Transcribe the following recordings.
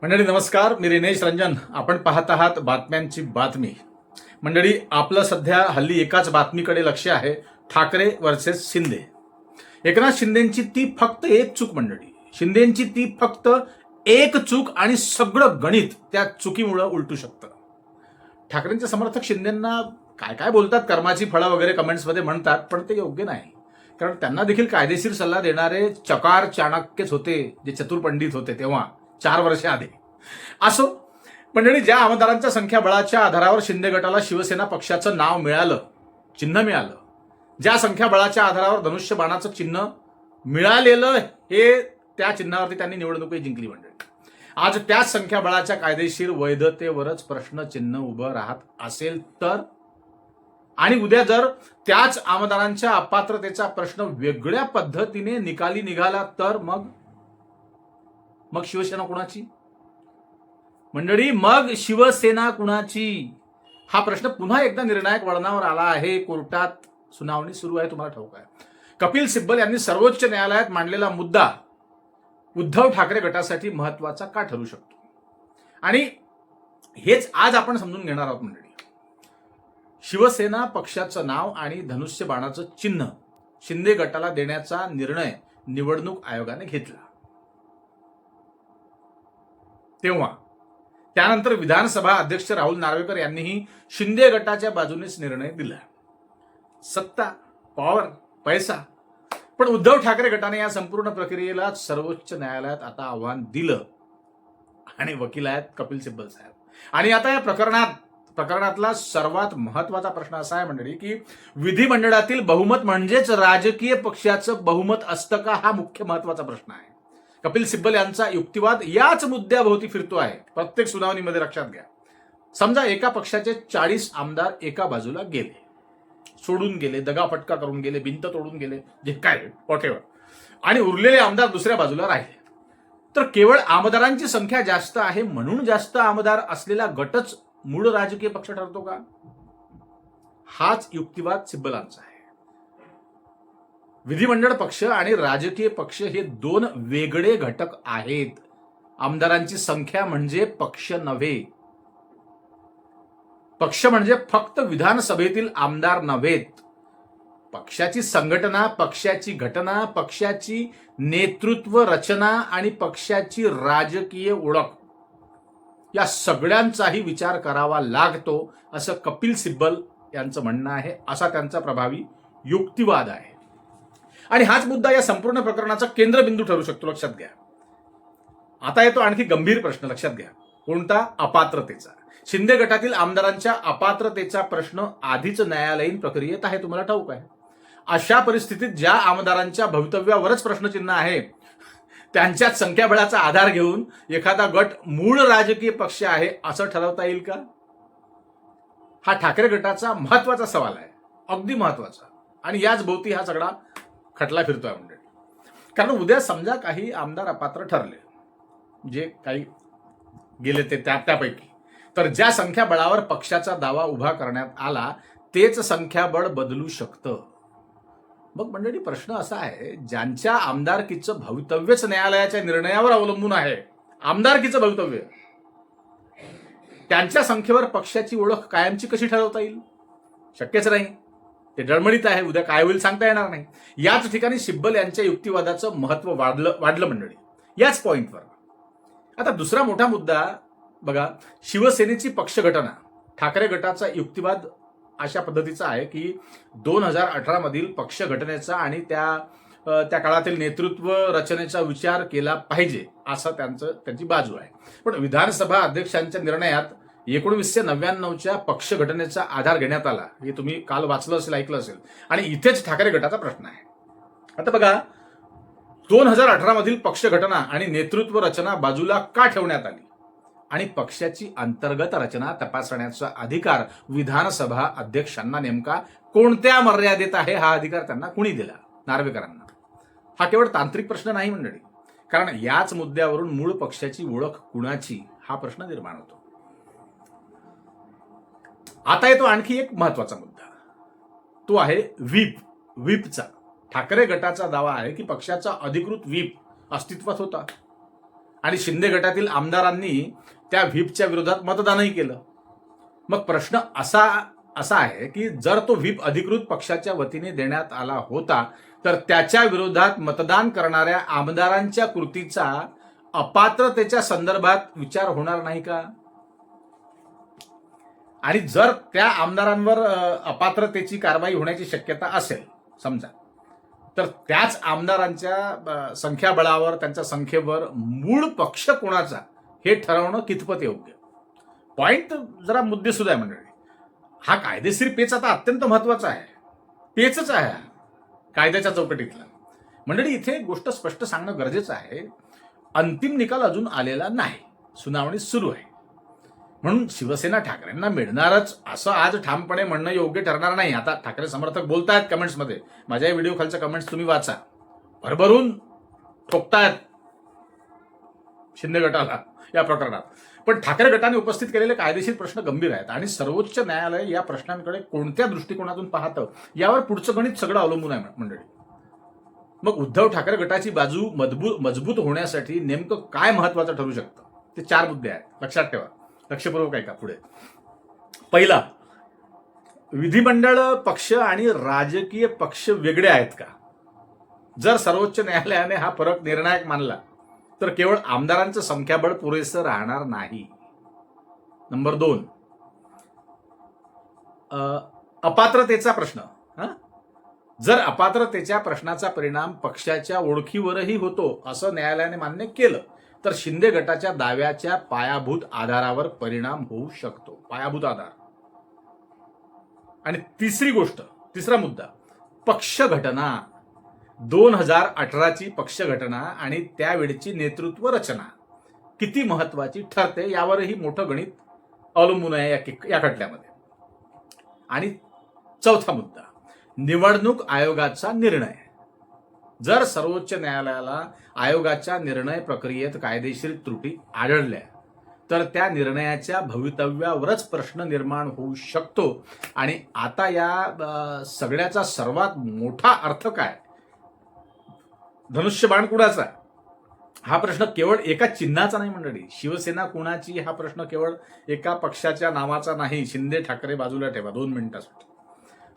मंडळी नमस्कार, मी रिनेश रंजन. आपण पाहत आहात बातम्यांची बातमी. मंडळी, आपलं सध्या हल्ली एकाच बातमीकडे लक्ष आहे, ठाकरे वर्सेस शिंदे. एकनाथ शिंदेची ती फक्त एक चूक मंडळी, शिंदेची ती फक्त एक चूक आणि सगळं गणित त्या चुकीमुळे उलटू शकतं. ठाकरेंचे समर्थक शिंदेंना काय काय बोलतात, कर्माची फळं वगैरे कमेंट्समध्ये म्हणतात, पण ते योग्य नाही. कारण त्यांना देखील कायदेशीर सल्ला देणारे चकार चाणक्यच होते, जे चतुर पंडित होते तेव्हा 4 वर्ष आधी. असो मंडळी, ज्या आमदारांच्या संख्याबळाच्या आधारावर शिंदे गटाला शिवसेना पक्षाचं नाव मिळालं, चिन्ह मिळालं, ज्या संख्याबळाच्या आधारावर धनुष्यबाणाचं चिन्ह मिळालेलं, हे त्या चिन्हावरती त्यांनी निवडणुकी जिंकली मंडळी. आज त्याच संख्याबळाच्या कायदेशीर वैधतेवरच प्रश्नचिन्ह उभं राहत असेल तर, आणि उद्या जर त्याच आमदारांच्या अपात्रतेचा प्रश्न वेगळ्या पद्धतीने निकाली निघाला तर मग शिवसेना कुणाची मंडळी? मग शिवसेना कुणाची? हा प्रश्न पुन्हा एकदा निर्णायक वळणावर आला आहे. कोर्टात सुनावणी सुरू आहे, तुम्हाला ठाऊक आहे. कपिल सिब्बल यांनी सर्वोच्च न्यायालयात मांडलेला मुद्दा उद्धव ठाकरे गटासाठी महत्वाचा का ठरू शकतो, आणि हेच आज आपण समजून घेणार आहोत मंडळी. शिवसेना पक्षाचं नाव आणि धनुष्यबाणाचं चिन्ह शिंदे गटाला देण्याचा निर्णय निवडणूक आयोगाने घेतला. तेव्हा त्यानंतर विधानसभा अध्यक्ष राहुल नार्वेकर यांनीही शिंदे गटाच्या बाजूनेच निर्णय दिला. सत्ता, पॉवर, पैसा. पण उद्धव ठाकरे गटाने या संपूर्ण प्रक्रियेला सर्वोच्च न्यायालयात आता आव्हान दिलं, आणि वकील आहेत कपिल सिब्बल साहेब. आणि आता या प्रकरणातला सर्वात महत्वाचा प्रश्न असा आहे मंडळी की विधिमंडळातील बहुमत म्हणजेच राजकीय पक्षाचं बहुमत असतं का, हा मुख्य महत्वाचा प्रश्न आहे. कपिल सिब्बल यांचा युक्तिवाद याच मुद्द्याभोवती फिरतो आहे. प्रत्येक सुनावणीमध्ये लक्षात घ्या, समजा एका पक्षाचे 40 आमदार एका बाजूला गेले, सोडून गेले, दगाफटका करून गेले, भिंत तोडून गेले, जे काय वॉटेवर, आणि उरलेले आमदार दुसऱ्या बाजूला राहिले, तर केवळ आमदारांची संख्या जास्त आहे म्हणून जास्त आमदार असलेला गटच मूळ राजकीय पक्ष ठरतो का? हाच युक्तिवाद सिब्बलांचा आहे. विधिमंडळ पक्ष आणि राजकीय पक्ष हे दोन वेगळे घटक आहेत. आमदारांची संख्या म्हणजे पक्ष नव्हे. पक्ष म्हणजे फक्त विधानसभेतील आमदार नव्हेत. पक्षाची संघटना, पक्षाची घटना, पक्षाची नेतृत्व रचना आणि पक्षाची राजकीय ओळख, या सगळ्यांचाही विचार करावा लागतो, असं कपिल सिब्बल यांचं म्हणणं आहे. असा त्यांचा प्रभावी युक्तिवाद आहे. आणि हाच मुद्दा या संपूर्ण प्रकरणाचा केंद्रबिंदू ठरू शकतो, लक्षात घ्या. आता येतो आणखी गंभीर प्रश्न, लक्षात घ्या. कोणता? अपात्रतेचा. शिंदे गटातील आमदारांच्या अपात्रतेचा प्रश्न आधीच न्यायालयीन प्रक्रियेत आहे, तुम्हाला ठाऊक आहे. अशा परिस्थितीत ज्या आमदारांच्या भवितव्यावरच प्रश्नचिन्ह आहे, त्यांच्याच संख्याबळाचा आधार घेऊन एखादा गट मूळ राजकीय पक्ष आहे असं ठरवता येईल का? हा ठाकरे गटाचा महत्वाचा सवाल आहे, अगदी महत्वाचा. आणि याच भोवती हा सगळा खटला फिरतोय मंडळी. कारण उद्या समजा काही आमदार अपात्र ठरले, जे काही गेले ते त्यापैकी, तर ज्या संख्याबळावर पक्षाचा दावा उभा करण्यात आला तेच संख्याबळ बदलू शकतं. मग मंडळी प्रश्न असा आहे, ज्यांच्या आमदारकीचं भवितव्यच न्यायालयाच्या निर्णयावर अवलंबून आहे, आमदारकीचं भवितव्य, त्यांच्या संख्येवर पक्षाची ओळख कायमची कशी ठरवता येईल? शक्यच नाही. ते डळमळीत आहे, उद्या काय होईल सांगता येणार नाही. याच ठिकाणी सिब्बल यांच्या युक्तिवादाचं महत्व वाढलं मंडळी, याच पॉइंटवर. आता दुसरा मोठा मुद्दा बघा, शिवसेनेची पक्षघटना. ठाकरे गटाचा युक्तिवाद अशा पद्धतीचा आहे की 2018 मधील पक्ष घटनेचा आणि त्या काळातील नेतृत्व रचनेचा विचार केला पाहिजे, असं त्यांची बाजू आहे. पण विधानसभा अध्यक्षांच्या निर्णयात 1999च्या पक्ष घटनेचा आधार घेण्यात आला, हे तुम्ही काल वाचलं असेल, ऐकलं असेल. आणि इथेच ठाकरे गटाचा प्रश्न आहे. आता बघा, 2018 मधील पक्ष घटना आणि नेतृत्व रचना बाजूला का ठेवण्यात आली, आणि पक्षाची अंतर्गत रचना तपासण्याचा अधिकार विधानसभा अध्यक्षांना नेमका कोणत्या मर्यादेत आहे, हा अधिकार त्यांना कुणी दिला? नार्वेकरांना. हा केवळ तांत्रिक प्रश्न नाही मंडळी, कारण याच मुद्द्यावरून मूळ पक्षाची ओळख कुणाची, हा प्रश्न निर्माण होतो. आता येतो आणखी एक महत्वाचा मुद्दा, तो आहे व्हीपचा. ठाकरे गटाचा दावा आहे की पक्षाचा अधिकृत व्हीप अस्तित्वात होता आणि शिंदे गटातील आमदारांनी त्या व्हीपच्या विरोधात मतदानही केलं. मग प्रश्न असा आहे की जर तो व्हीप अधिकृत पक्षाच्या वतीने देण्यात आला होता तर त्याच्या विरोधात मतदान करणाऱ्या आमदारांच्या कृतीचा अपात्रतेच्या संदर्भात विचार होणार नाही का? आणि जर त्या आमदारांवर अपात्रतेची कारवाई होण्याची शक्यता असेल समजा, तर त्याच आमदारांच्या संख्याबळावर, त्यांच्या संख्येवर मूळ पक्ष कोणाचा हे ठरवणं कितपत योग्य? पॉइंट जरा मुद्देसूद आहे मंडळी. हा कायदेशीर पेच आता अत्यंत महत्वाचा आहे. पेचच आहे कायद्याच्या चौकटीतला. मंडळी, इथे एक गोष्ट स्पष्ट सांगणं गरजेचं आहे. अंतिम निकाल अजून आलेला नाही, सुनावणी सुरू आहे. म्हणून शिवसेना ठाकरेंना मिळणारच असं आज ठामपणे म्हणणं योग्य ठरणार नाही. आता ठाकरे समर्थक बोलतायत कमेंट्समध्ये, माझ्या व्हिडिओ खालच्या कमेंट्स तुम्ही वाचा, भरभरून ठोकतायत शिंदे गटाला या प्रकरणात. पण ठाकरे गटाने उपस्थित केलेले कायदेशीर प्रश्न गंभीर आहेत आणि सर्वोच्च न्यायालय या प्रश्नांकडे कोणत्या दृष्टिकोनातून पाहतं यावर पुढचं गणित सगळं अवलंबून आहे मंडळी. मग उद्धव ठाकरे गटाची बाजू मजबूत होण्यासाठी नेमकं काय महत्वाचं ठरू शकतं? ते 4 मुद्दे आहेत, लक्षात ठेवा. लक्षपूर्वक ऐका पुढे. पहिला, विधिमंडळ पक्ष आणि राजकीय पक्ष वेगळे आहेत का? जर सर्वोच्च न्यायालयाने हा फरक निर्णायक मानला तर केवळ आमदारांचं संख्याबळ पुरेसं राहणार नाही. नंबर 2, अपात्रतेचा प्रश्न. जर अपात्रतेच्या प्रश्नाचा परिणाम पक्षाच्या ओळखीवरही होतो असं न्यायालयाने मान्य केलं तर शिंदे गटाच्या दाव्याच्या पायाभूत आधारावर परिणाम होऊ शकतो. पायाभूत आधार. आणि तिसरा मुद्दा, पक्ष घटना. 2018ची पक्ष घटना आणि त्यावेळची नेतृत्व रचना किती महत्वाची ठरते यावरही मोठं गणित अवलंबून आहे या खटल्यामध्ये. आणि चौथा मुद्दा, निवडणूक आयोगाचा निर्णय. जर सर्वोच्च न्यायालयाला आयोगाच्या निर्णय प्रक्रियेत कायदेशीर त्रुटी आढळल्या तर त्या निर्णयाच्या भवितव्यावरच प्रश्न निर्माण होऊ शकतो. आणि आता या सगळ्याचा सर्वात मोठा अर्थ काय? धनुष्यबाण कुणाचा हा प्रश्न केवळ एका चिन्हाचा नाही मंडळी. शिवसेना कुणाची हा प्रश्न केवळ एका पक्षाच्या नावाचा नाही. शिंदे ठाकरे बाजूला ठेवा 2 मिनिटांसाठी.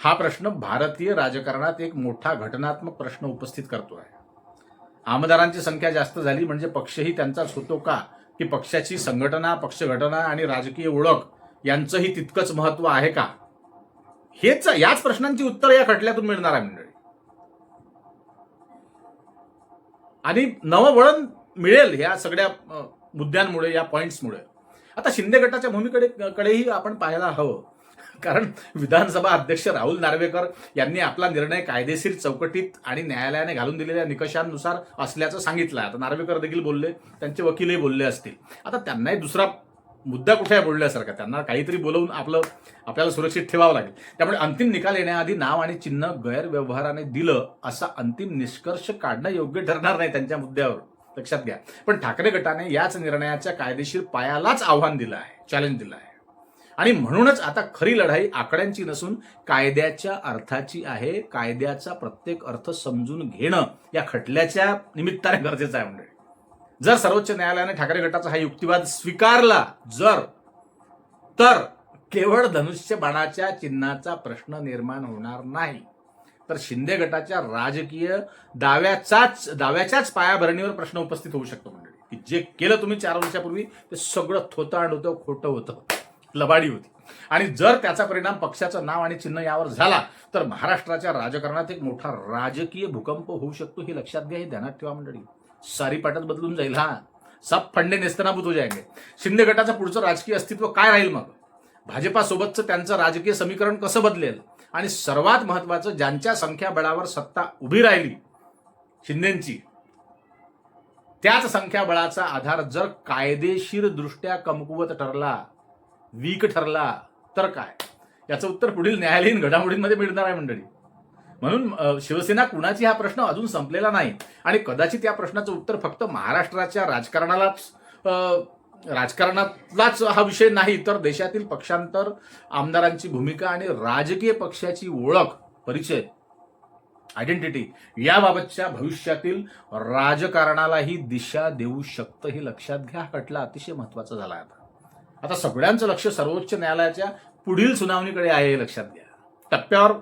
हा प्रश्न भारतीय राजकारणात एक मोठा घटनात्मक प्रश्न उपस्थित करतो आहे. आमदारांची संख्या जास्त झाली म्हणजे पक्षही त्यांचाच होतो का? की पक्षाची संघटना, पक्षघटना आणि राजकीय ओळख यांचंही तितकंच महत्व आहे का? याच प्रश्नांची उत्तर या खटल्यातून मिळणार आहे मंडळी. आणि नवं वळण मिळेल ह्या सगळ्या मुद्द्यांमुळे, या पॉइंट्समुळे. आता शिंदे गटाच्या भूमिकेकडेही आपण पाहायला हवं. कारण विधानसभा अध्यक्ष राहुल नार्वेकर यांनी आपला निर्णय कायदेशीर चौकटीत आणि न्यायालयाने घालून दिलेल्या निकषांनुसार असल्याचं सांगितलं. आता नार्वेकर देखील बोलले, त्यांचे वकीलही बोलले असतील. आता त्यांनाही दुसरा मुद्दा कुठे आहे बोलण्यासारखा? त्यांना काहीतरी बोलवून आपल्याला सुरक्षित ठेवावं लागेल. त्यामुळे अंतिम निकाल येण्याआधी नाव आणि चिन्ह गैरव्यवहाराने दिलं असा अंतिम निष्कर्ष काढणं योग्य ठरणार नाही त्यांच्या मुद्द्यावर, लक्षात घ्या. पण ठाकरे गटाने याच निर्णयाच्या कायदेशीर पायालाच आव्हान दिलं आहे, चॅलेंज दिलं आहे. आणि म्हणूनच आता खरी लढाई आकड्यांची नसून कायद्याच्या अर्थाची आहे. कायद्याचा प्रत्येक अर्थ समजून घेणं या खटल्याच्या निमित्ताने गरजेचं आहे मंडळी. जर सर्वोच्च न्यायालयाने ठाकरे गटाचा हा युक्तिवाद स्वीकारला तर केवळ धनुष्यबाणाच्या चिन्हाचा प्रश्न निर्माण होणार नाही, तर शिंदे गटाच्या राजकीय दाव्याच्याच पायाभरणीवर प्रश्न उपस्थित होऊ शकतो मंडळी. की जे केलं तुम्ही 4 वर्षापूर्वी ते सगळं थोतांड होतं, खोटं होतं, लबाडी होती. आणि जर त्याचा परिणाम पक्षाचं नाव आणि चिन्ह यावर झाला तर महाराष्ट्राच्या राजकारणात एक मोठा राजकीय भूकंप होऊ शकतो. हे लक्षात घ्या, हे ध्यानात ठेवा मंडळी. सारी पाटच बदलून जाईल. सब फंडे नेस्तनाबूत हो जाएंगे. शिंदे गटाचं पुढचं राजकीय अस्तित्व काय राहील? मग भाजपासोबतचं त्यांचं राजकीय समीकरण कसं बदलेल? आणि सर्वात महत्वाचं, ज्यांच्या संख्याबळावर सत्ता उभी राहिली शिंदेंची, त्याच संख्याबळाचा आधार जर कायदेशीर दृष्ट्या कमकुवत ठरला, वीक ठरला तर काय? याचं उत्तर पुढील न्यायालयीन घडामोडींमध्ये मिळणार आहे मंडळी. म्हणून शिवसेना कुणाची हा प्रश्न अजून संपलेला नाही. आणि कदाचित या प्रश्नाचं उत्तर फक्त महाराष्ट्राच्या राजकारणातलाच हा विषय नाही, तर देशातील पक्षांतर, आमदारांची भूमिका आणि राजकीय पक्षाची ओळख, परिचय आयडेंटिटी याबाबतच्या भविष्यातील राजकारणालाही दिशा देऊ शकतं हे लक्षात घ्या. खटला अतिशय महत्वाचा झाला आता सगळ्यांचं लक्ष सर्वोच्च न्यायालयाच्या पुढील सुनावणीकडे आहे हे लक्षात घ्या. टप्प्यावर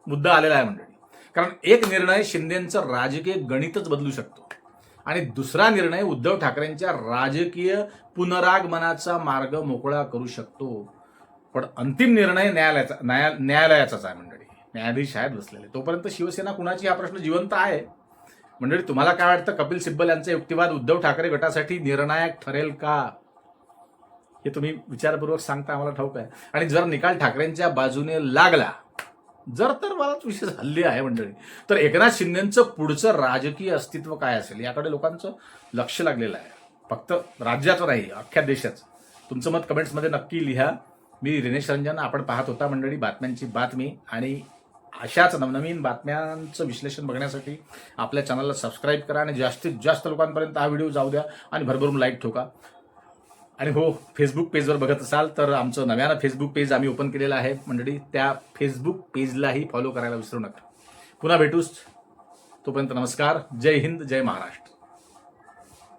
मुद्दा आलेला आहे मंडळी. कारण एक निर्णय शिंदेचं राजकीय गणितच बदलू शकतो आणि दुसरा निर्णय उद्धव ठाकरेंच्या राजकीय पुनरागमनाचा मार्ग मोकळा करू शकतो. पण अंतिम निर्णय न्यायालयाचाच आहे मंडळी. न्यायाधीश आहेत बसलेले. तोपर्यंत शिवसेना कुणाची हा प्रश्न जिवंत आहे. मंडळी तुम्हाला काय वाटतं, कपिल सिब्बल यांचा युक्तिवाद उद्धव ठाकरे गटासाठी निर्णायक ठरेल का, हे तुम्ही विचारपूर्वक सांगता आम्हाला ठाऊक आहे. आणि जर निकाल ठाकरेंच्या बाजूने लागला, जर तर मलाच विशेष हल्ली आहे मंडळी, तर एकनाथ शिंदेचं पुढचं राजकीय अस्तित्व काय असेल याकडे लोकांचं लक्ष लागलेलं आहे. फक्त राज्याचं नाही, अख्ख्या देशाचं. तुमचं मत कमेंट्समध्ये नक्की लिहा. मी रिनेश रंजन. आपण पाहत होता मंडळी बातम्यांची बातमी. आणि अशाच नवनवीन बातम्यांचं विश्लेषण बघण्यासाठी आपल्या चॅनलला सबस्क्राईब करा आणि जास्तीत जास्त लोकांपर्यंत हा व्हिडिओ जाऊ द्या आणि भरभरून लाईक ठोका. आणि हो, फेसबुक पेजवर बघत असाल तर आमचं नव्यानं फेसबुक पेज आम्ही ओपन केलेलं आहे मंडळी. त्या फेसबुक पेजलाही फॉलो करायला विसरू नका. पुन्हा भेटूच. तोपर्यंत नमस्कार. जय हिंद, जय महाराष्ट्र.